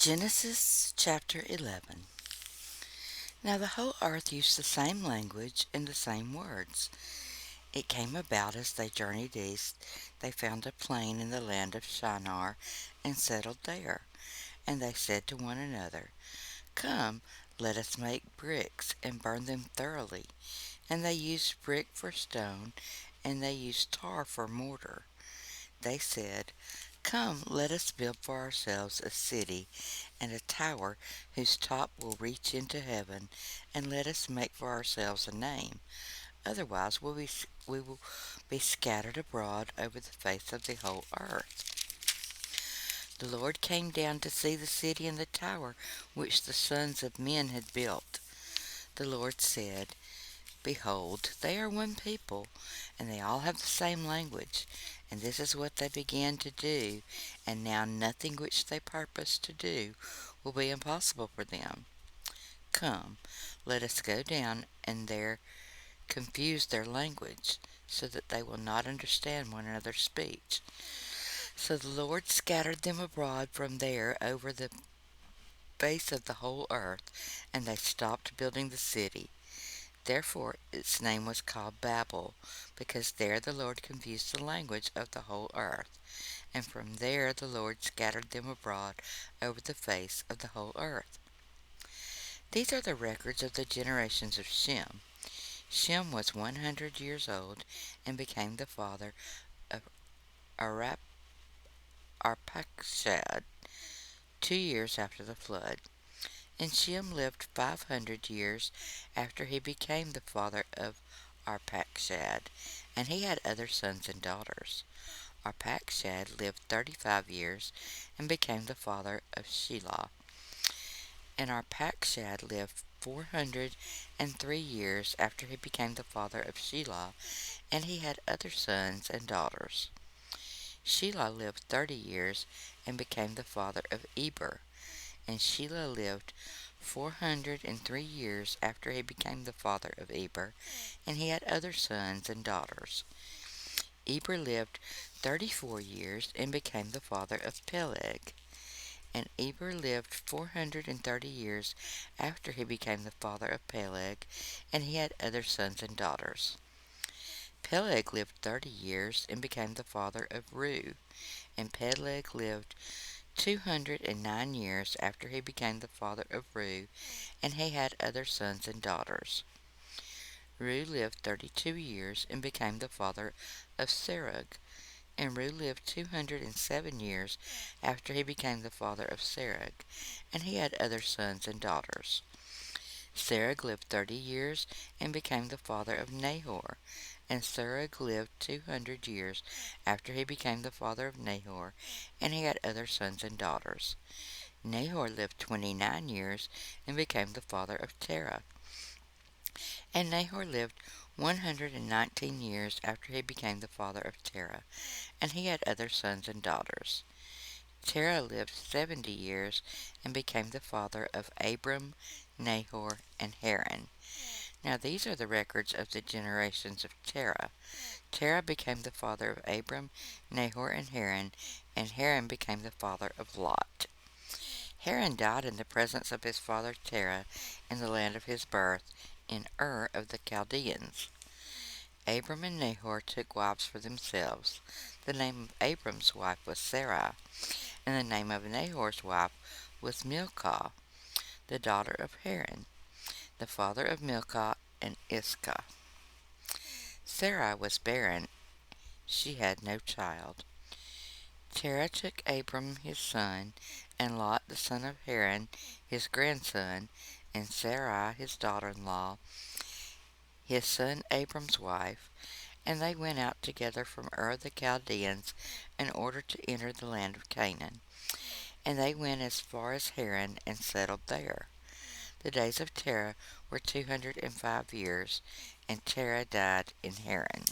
Genesis chapter 11. Now the whole earth used the same language and the same words. It came about as they journeyed east, they found a plain in the land of Shinar and settled there. And they said to one another, "Come, let us make bricks and burn them thoroughly." And they used brick for stone, and they used tar for mortar. They said, "Come, let us build for ourselves a city and a tower whose top will reach into heaven, and let us make for ourselves a name. Otherwise we will be scattered abroad over the face of the whole earth." The Lord came down to see the city and the tower which the sons of men had built. The Lord said, "Behold, they are one people, and they all have the same language, and this is what they began to do, and now nothing which they purpose to do will be impossible for them. Come, let us go down and there confuse their language, so that they will not understand one another's speech." So the Lord scattered them abroad from there over the face of the whole earth, and they stopped building the city. Therefore its name was called Babel, because there the Lord confused the language of the whole earth. And from there the Lord scattered them abroad over the face of the whole earth. These are the records of the generations of Shem. Shem was 100 years old and became the father of Arpachshad 2 years after the flood. And Shem lived 500 years after he became the father of Arpachshad, and he had other sons and daughters. Arpachshad lived 35 years and became the father of Shelah. And Arpachshad lived 403 years after he became the father of Shelah, and he had other sons and daughters. Shelah lived 30 years and became the father of Eber. And Shelah lived 403 years after he became the father of Eber, and he had other sons and daughters. Eber lived 34 years and became the father of Peleg. And Eber lived 430 years after he became the father of Peleg, and he had other sons and daughters. Peleg lived 30 years and became the father of Reu, and Peleg lived 209 years after he became the father of Reu, and he had other sons and daughters. Reu lived 32 years and became the father of Serug, and Reu lived 207 years after he became the father of Serug, and he had other sons and daughters. Serug lived 30 years and became the father of Nahor, and Serug lived 200 years after he became the father of Nahor, and he had other sons and daughters. Nahor lived 29 years and became the father of Terah, and Nahor lived 119 years after he became the father of Terah, and he had other sons and daughters. Terah lived 70 years and became the father of Abram, Nahor, and Haran. Now these are the records of the generations of Terah. Terah became the father of Abram, Nahor, and Haran, and Haran became the father of Lot. Haran died in the presence of his father Terah in the land of his birth, in Ur of the Chaldeans. Abram and Nahor took wives for themselves. The name of Abram's wife was Sarai, and the name of Nahor's wife was Milcah, the daughter of Haran, the father of Milcah and Iscah. Sarai was barren, she had no child. Terah took Abram his son, and Lot the son of Haran his grandson, and Sarai his daughter-in-law, his son Abram's wife, and they went out together from Ur the Chaldeans in order to enter the land of Canaan. And they went as far as Haran and settled there. The days of Terah were 205 years, and Terah died in Haran.